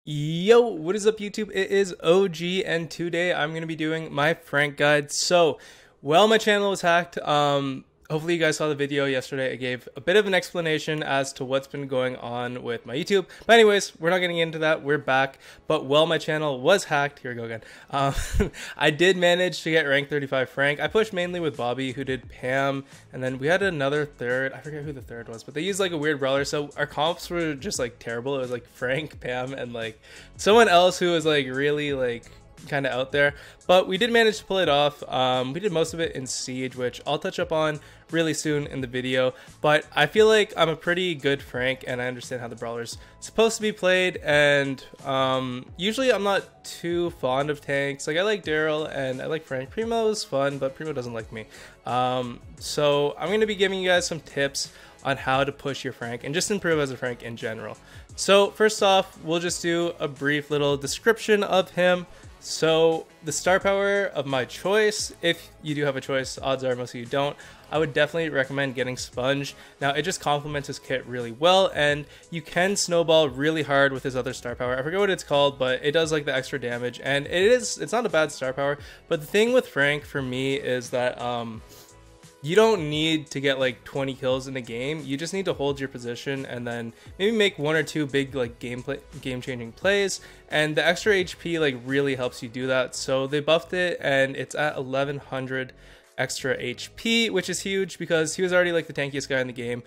Yo, what is up YouTube? It is OG and today I'm going to be doing my Frank guide. So, my channel was hacked. Hopefully you guys saw the video yesterday. I gave a bit of an explanation as to what's been going on with my YouTube. But anyways, we're not getting into that. We're back. But my channel was hacked. Here we go again. I did manage to get rank 35 Frank. I pushed mainly with Bobby, who did Pam. And then we had another third. I forget who the third was, but they used like a weird brawler. So our comps were just like terrible. It was like Frank, Pam, and like someone else who was like really like kind of out there, but we did manage to pull it off. We did most of it in Siege, which I'll touch up on really soon in the video, but I feel like I'm a pretty good Frank and I understand how the brawler's supposed to be played, and usually I'm not too fond of tanks. Like I like Daryl and I like Frank. Primo's fun, but Primo doesn't like me. So I'm going to be giving you guys some tips on how to push your Frank and just improve as a Frank in general. So first off, we'll just do a brief little description of him. So the star power of my choice, if you do have a choice, odds are most of you don't, I would definitely recommend getting Sponge. Now it just complements his kit really well, and you can snowball really hard with his other star power. I forget what it's called, but it does like the extra damage, and it's not a bad star power. But the thing with Frank for me is that you don't need to get like 20 kills in a game. You just need to hold your position and then maybe make one or two big like game changing plays, and the extra HP like really helps you do that. So they buffed it and it's at 1100 extra HP, which is huge because he was already like the tankiest guy in the game.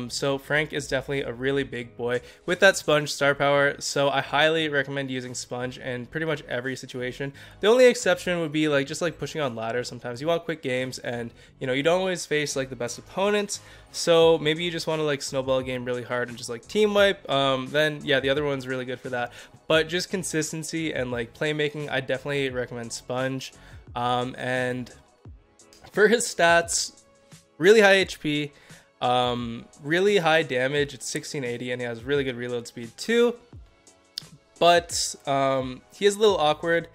So Frank is definitely a really big boy with that Sponge star power, so I highly recommend using Sponge in pretty much every situation. The only exception would be like just like pushing on ladders. Sometimes you want quick games and you know you don't always face like the best opponents, so maybe you just want to like snowball a game really hard and just like team wipe. Then yeah, the other one's really good for that, but just consistency and like playmaking, I definitely recommend Sponge. And for his stats, really high HP, really high damage. It's 1680, and he has really good reload speed too. But he is a little awkward.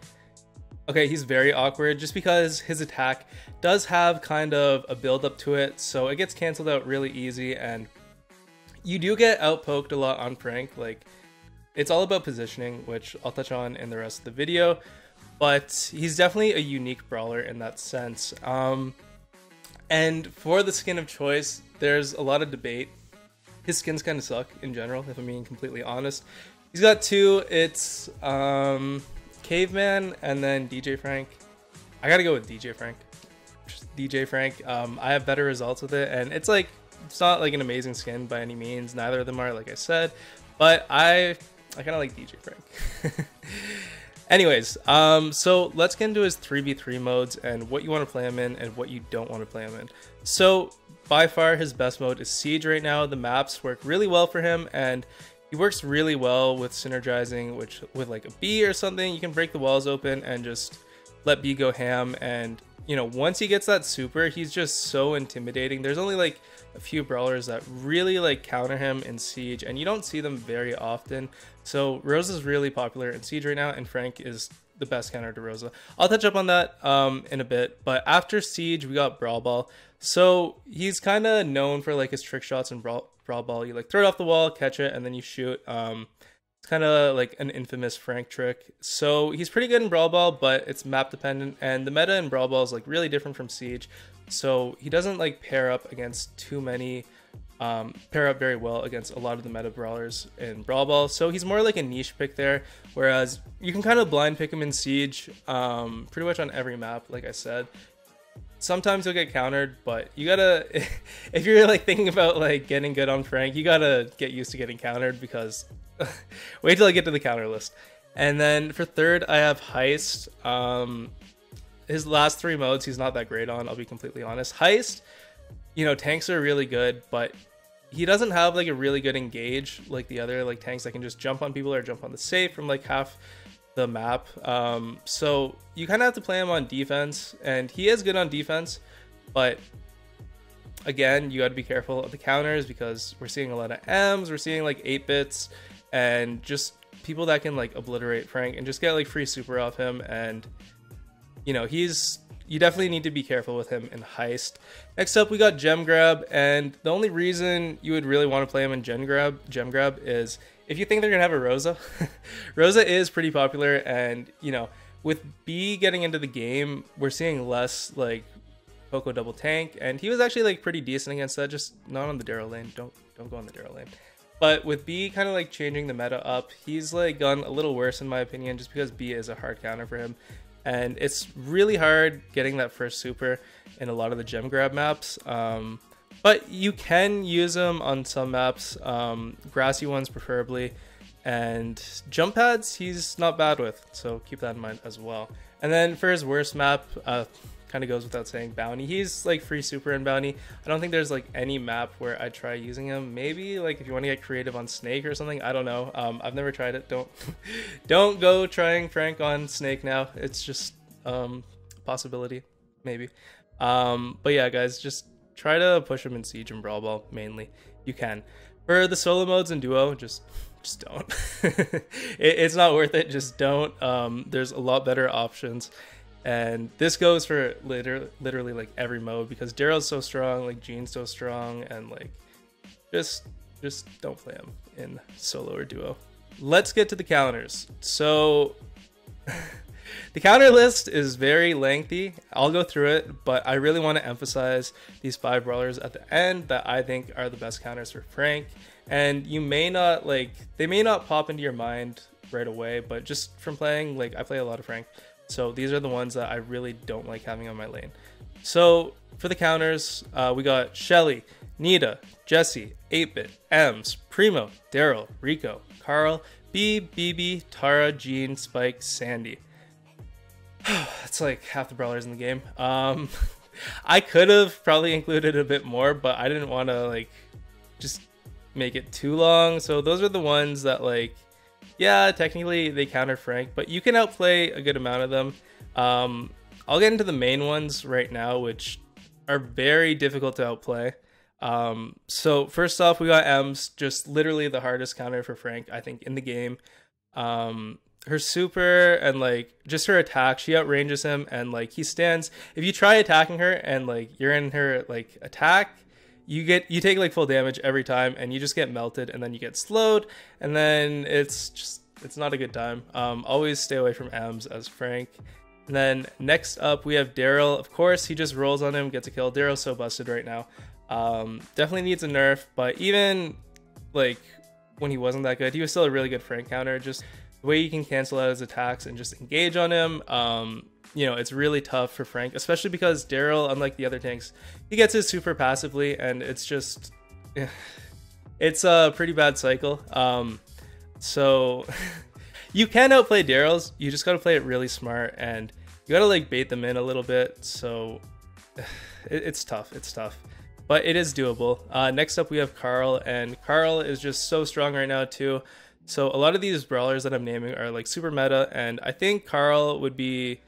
Okay, he's very awkward just because his attack does have kind of a build up to it, so it gets canceled out really easy, and you do get outpoked a lot on Frank. Like, it's all about positioning, which I'll touch on in the rest of the video. But he's definitely a unique brawler in that sense. And for the skin of choice, there's a lot of debate. His skins kind of suck in general, if I'm being completely honest. He's got two. It's Caveman and then DJ Frank. I gotta go with DJ Frank. Just DJ Frank. I have better results with it, and it's not like an amazing skin by any means. Neither of them are, like I said, but I kind of like DJ Frank. Anyways, so let's get into his 3v3 modes and what you want to play him in and what you don't want to play him in. So by far his best mode is Siege right now. The maps work really well for him, and he works really well with synergizing, which with like a B or something, you can break the walls open and just let B go ham. And you know, once he gets that super, he's just so intimidating. There's only like a few brawlers that really like counter him in Siege, and you don't see them very often. So Rosa's really popular in Siege right now, and Frank is the best counter to Rosa. I'll touch up on that in a bit, but after Siege we got Brawl Ball. So he's kind of known for like his trick shots in Brawl Ball. You like throw it off the wall, catch it, and then you shoot. It's kind of like an infamous Frank trick. So he's pretty good in Brawl Ball, but it's map dependent, and the meta in Brawl Ball is like really different from Siege. So he doesn't like pair up against too many, pair up very well against a lot of the meta brawlers in Brawl Ball. So he's more like a niche pick there, whereas you can kind of blind pick him in Siege pretty much on every map, like I said. Sometimes you'll get countered, but you gotta, if you're like thinking about like getting good on Frank, you gotta get used to getting countered, because wait till I get to the counter list. And then for third, I have Heist. His last three modes, he's not that great on, I'll be completely honest. Heist, you know, tanks are really good, but he doesn't have like a really good engage like the other like tanks that can just jump on people or jump on the safe from like half the map. So you kind of have to play him on defense, and he is good on defense, but again, you got to be careful of the counters because we're seeing a lot of M's, we're seeing like 8-bits, and just people that can like obliterate Frank and just get like free super off him. And you know, he's you definitely need to be careful with him in Heist. Next up, we got Gem Grab, and the only reason you would really want to play him in Gem Grab is if you think they're gonna have a Rosa. Rosa is pretty popular, and you know, with B getting into the game, we're seeing less like Poco double tank, and he was actually like pretty decent against that, just not on the Daryl lane. Don't go on the Daryl lane. But with B kind of like changing the meta up, he's like gone a little worse in my opinion, just because B is a hard counter for him. And it's really hard getting that first super in a lot of the gem grab maps. But you can use them on some maps, grassy ones preferably. And jump pads, he's not bad with, so keep that in mind as well. And then for his worst map, kind of goes without saying, Bounty. He's like free super in Bounty. I don't think there's like any map where I try using him. Maybe like if you want to get creative on Snake or something, I don't know. I've never tried it. Don't go trying Frank on Snake now. It's just possibility, maybe. But yeah, guys, just try to push him in Siege and Brawl Ball mainly. You can. For the solo modes and duo, just don't. It's not worth it. Just don't. There's a lot better options. And this goes for literally like every mode, because Daryl's so strong, like Jean's so strong, and like just don't play him in solo or duo. Let's get to the counters. So the counter list is very lengthy. I'll go through it, but I really want to emphasize these 5 brawlers at the end that I think are the best counters for Frank. And you may not like, they may not pop into your mind right away, but just from playing, like I play a lot of Frank. So these are the ones that I really don't like having on my lane. So for the counters, we got Shelly, Nita, Jesse, 8-Bit, Ems, Primo, Daryl, Rico, Carl, B, BB, Tara, Jean, Spike, Sandy. That's like half the brawlers in the game. I could have probably included a bit more, but I didn't want to like just make it too long. So those are the ones that like, yeah, technically they counter Frank, but you can outplay a good amount of them. I'll get into the main ones right now, which are very difficult to outplay. So first off, we got Ems, just literally the hardest counter for Frank, I think, in the game. Her super and like just her attack, she outranges him, and like he stands. If you try attacking her and like you're in her like attack, you take like full damage every time, and you just get melted, and then you get slowed, and then it's not a good time. Always stay away from Ems as Frank. And then next up we have Daryl. Of course, he just rolls on him, gets a kill. Daryl's so busted right now. Definitely needs a nerf, but even like when he wasn't that good, he was still a really good Frank counter. Just the way you can cancel out his attacks and just engage on him, you know, it's really tough for Frank, especially because Daryl, unlike the other tanks, he gets his super passively, and it's just, it's a pretty bad cycle. So you can outplay Daryl's, you just got to play it really smart, and you got to like bait them in a little bit. So it's tough, but it is doable. Next up we have Carl, and Carl is just so strong right now too. So a lot of these brawlers that I'm naming are like super meta, and I think Carl would be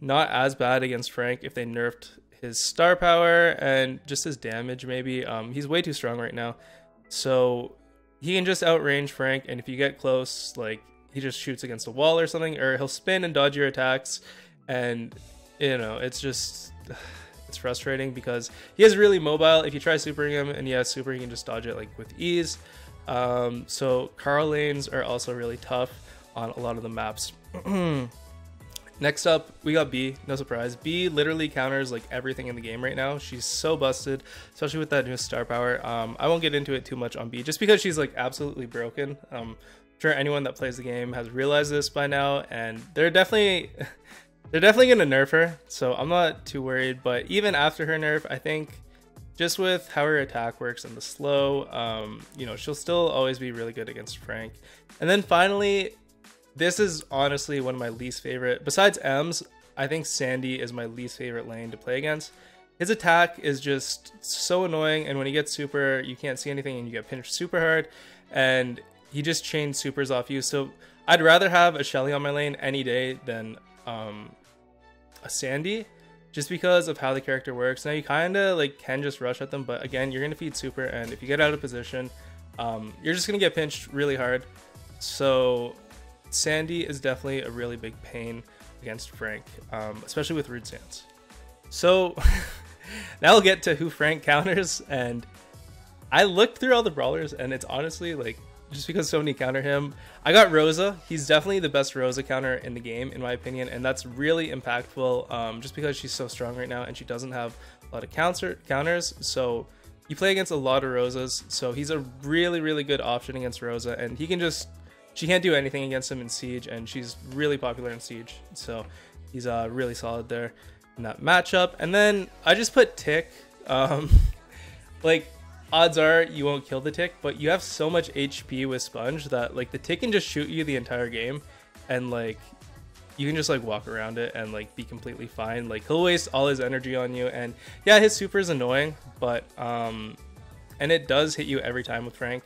not as bad against Frank if they nerfed his star power and just his damage maybe. He's way too strong right now, so he can just outrange Frank, and if you get close, like he just shoots against a wall or something, or he'll spin and dodge your attacks, and you know, it's just, it's frustrating because he is really mobile. If you try supering him and he has super, he can just dodge it like with ease. So Carl lanes are also really tough on a lot of the maps. Next up, we got B. No surprise. B literally counters like everything in the game right now. She's so busted, especially with that new star power. I won't get into it too much on B, just because she's like absolutely broken. I'm sure anyone that plays the game has realized this by now, and they're definitely gonna nerf her. So I'm not too worried. But even after her nerf, I think just with how her attack works and the slow, you know, she'll still always be really good against Frank. And then finally, this is honestly one of my least favorite. Besides Ems, I think Sandy is my least favorite lane to play against. His attack is just so annoying, and when he gets super, you can't see anything and you get pinched super hard, and he just chains supers off you. So I'd rather have a Shelly on my lane any day than a Sandy, just because of how the character works. Now you kind of like can just rush at them, but again, you're going to feed super, and if you get out of position, you're just going to get pinched really hard. So Sandy is definitely a really big pain against Frank, especially with Rude Stance. So now we'll get to who Frank counters, and I looked through all the brawlers, and it's honestly like, just because so many counter him, I got Rosa. He's definitely the best Rosa counter in the game, in my opinion, and that's really impactful, just because she's so strong right now and she doesn't have a lot of counters. So you play against a lot of Rosas, so he's a really, really good option against Rosa, and he can just, she can't do anything against him in Siege, and she's really popular in Siege, so he's really solid there in that matchup. And then I just put Tick. Like, odds are you won't kill the Tick, but you have so much HP with Sponge that like the Tick can just shoot you the entire game, and like you can just like walk around it and like be completely fine. Like, he'll waste all his energy on you, and yeah, his super is annoying, but and it does hit you every time with Frank.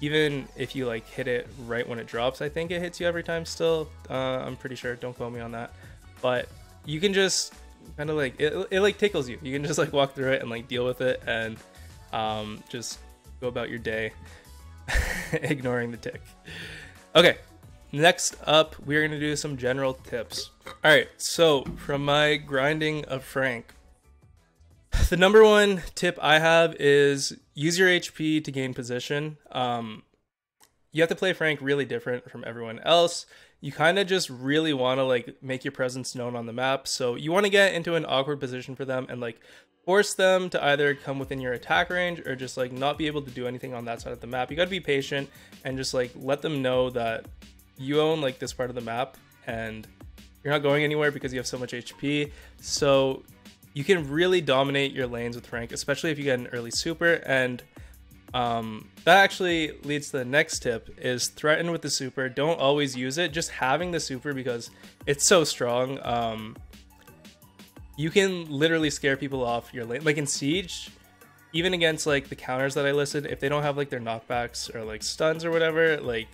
Even if you like hit it right when it drops, I think it hits you every time still. I'm pretty sure, don't quote me on that, but you can just kind of like it like tickles you. You can just like walk through it and like deal with it, and just go about your day ignoring the Tick. Okay, next up we're gonna do some general tips. All right, so from my grinding of Frank, the number one tip I have is use your HP to gain position. You have to play Frank really different from everyone else. You kind of just really want to like make your presence known on the map, so you want to get into an awkward position for them and like force them to either come within your attack range or just like not be able to do anything on that side of the map. You got to be patient and just like let them know that you own like this part of the map and you're not going anywhere because you have so much HP. So you can really dominate your lanes with Frank, especially if you get an early super. And that actually leads to the next tip, is threaten with the super. Don't always use it, just having the super, because it's so strong. You can literally scare people off your lane. Like in Siege, even against like the counters that I listed, if they don't have like their knockbacks or like stuns or whatever, like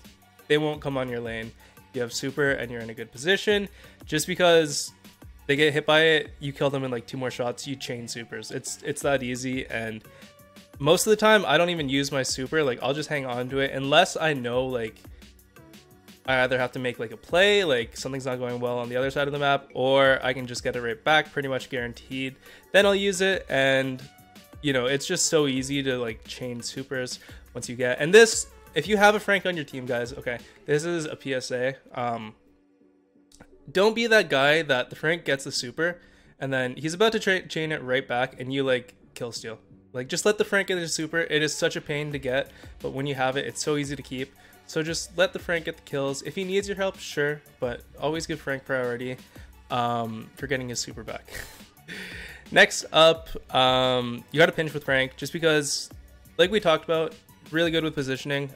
they won't come on your lane. You have super and you're in a good position. Just because they get hit by it, you kill them in like 2 more shots, you chain supers. It's that easy. And most of the time I don't even use my super. Like, I'll just hang on to it unless I know like I either have to make like a play, like something's not going well on the other side of the map, or I can just get it right back, pretty much guaranteed. Then I'll use it, and you know, it's just so easy to like chain supers once you get. And this, if you have a Frank on your team, guys, okay, this is a PSA. Don't be that guy that the Frank gets the super and then he's about to chain it right back and you like kill steal. Like, just let the Frank get the super. It is such a pain to get, but when you have it, it's so easy to keep. So just let the Frank get the kills. If he needs your help, sure, but always give Frank priority for getting his super back. Next up, you got to pinch with Frank, just because, like we talked about, really good with positioning.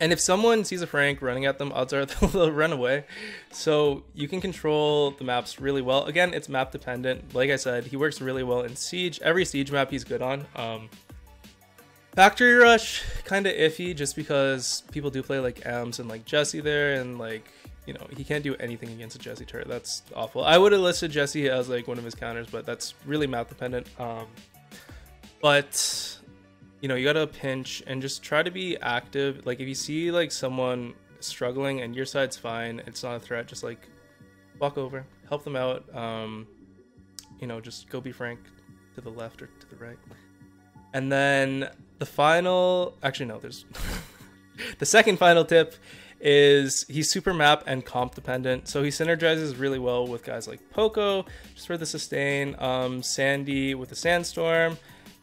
And if someone sees a Frank running at them, odds are they'll run away. So you can control the maps really well. Again, it's map dependent. Like I said, he works really well in Siege. Every Siege map he's good on. Factory Rush, kind of iffy, just because people do play like Ems and like Jesse there, and like, you know, he can't do anything against a Jesse turret. That's awful. I would have listed Jesse as like one of his counters, but that's really map dependent. But you know, you gotta pinch and just try to be active. Like, if you see like someone struggling and your side's fine, it's not a threat, just like walk over, help them out. You know, just go be Frank to the left or to the right. And then the final, actually no, there's the second final tip is he's super map and comp dependent. So he synergizes really well with guys like Poco, just for the sustain, Sandy with the Sandstorm,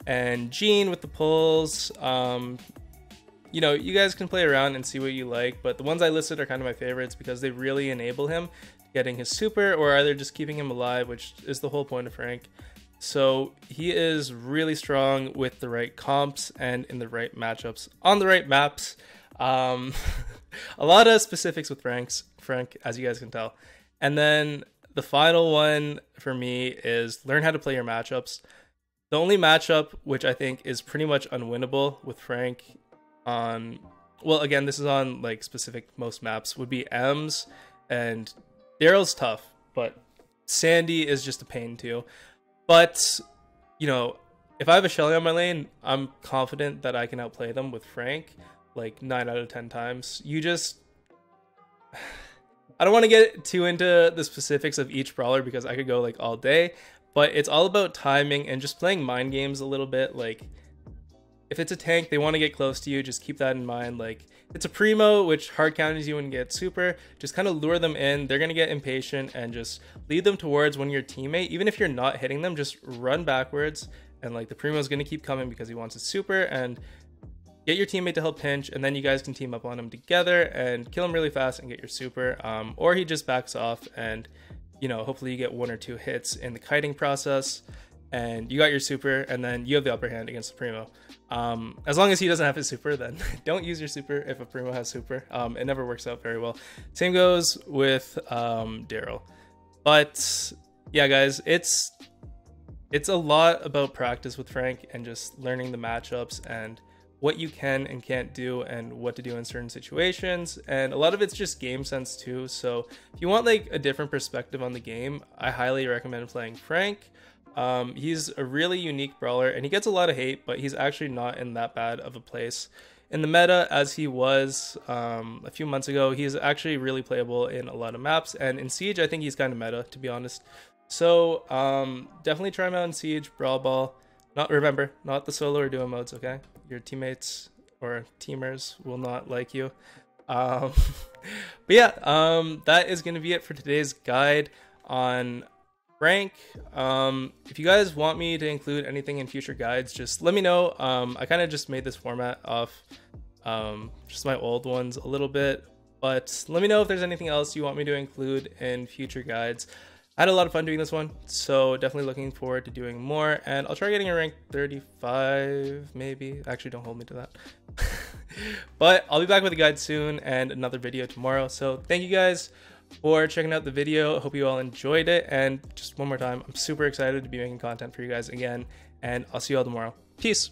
and Jean with the pulls. You know, you guys can play around and see what you like, but the ones I listed are kind of my favorites because they really enable him getting his super, or either just keeping him alive, which is the whole point of Frank. So he is really strong with the right comps and in the right matchups on the right maps. A lot of specifics with Frank, as you guys can tell. And then the final one for me is learn how to play your matchups. The only matchup which I think is pretty much unwinnable with Frank on, well, again, this is on like specific most maps, would be Ems, and Daryl's tough, but Sandy is just a pain too. But, you know, if I have a Shelly on my lane, I'm confident that I can outplay them with Frank like 9 out of 10 times. You just I don't want to get too into the specifics of each brawler because I could go like all day, but it's all about timing and just playing mind games a little bit. Like if it's a tank, they want to get close to you, just keep that in mind. Like if it's a primo, which hard counters you and get super, just kind of lure them in. They're going to get impatient and just lead them towards one of your teammate. Even if you're not hitting them, just run backwards, and like the primo is going to keep coming because he wants a super, and get your teammate to help pinch, and then you guys can team up on him together and kill him really fast and get your super. Or he just backs off, and you know, hopefully you get 1 or 2 hits in the kiting process and you got your super, and then you have the upper hand against the primo. As long as he doesn't have his super, then don't use your super if a primo has super. It never works out very well. Same goes with Daryl. But yeah, guys, it's a lot about practice with Frank and just learning the matchups and what you can and can't do and what to do in certain situations, and a lot of it's just game sense too. So if you want like a different perspective on the game, I highly recommend playing Frank. He's a really unique brawler and he gets a lot of hate, but he's actually not in that bad of a place in the meta as he was a few months ago. He's actually really playable in a lot of maps, and in Siege I think he's kind of meta, to be honest. So definitely try him out in Siege, Brawl Ball. Remember, not the solo or duo modes, okay? Your teammates or teamers will not like you. But yeah, that is going to be it for today's guide on Frank. If you guys want me to include anything in future guides, just let me know. I kind of just made this format off just my old ones a little bit, but let me know if there's anything else you want me to include in future guides. I had a lot of fun doing this one, so definitely looking forward to doing more, and I'll try getting a rank 35 maybe. Actually, don't hold me to that. But I'll be back with a guide soon and another video tomorrow. So thank you guys for checking out the video. I hope you all enjoyed it, and just one more time, I'm super excited to be making content for you guys again, and I'll see you all tomorrow. Peace.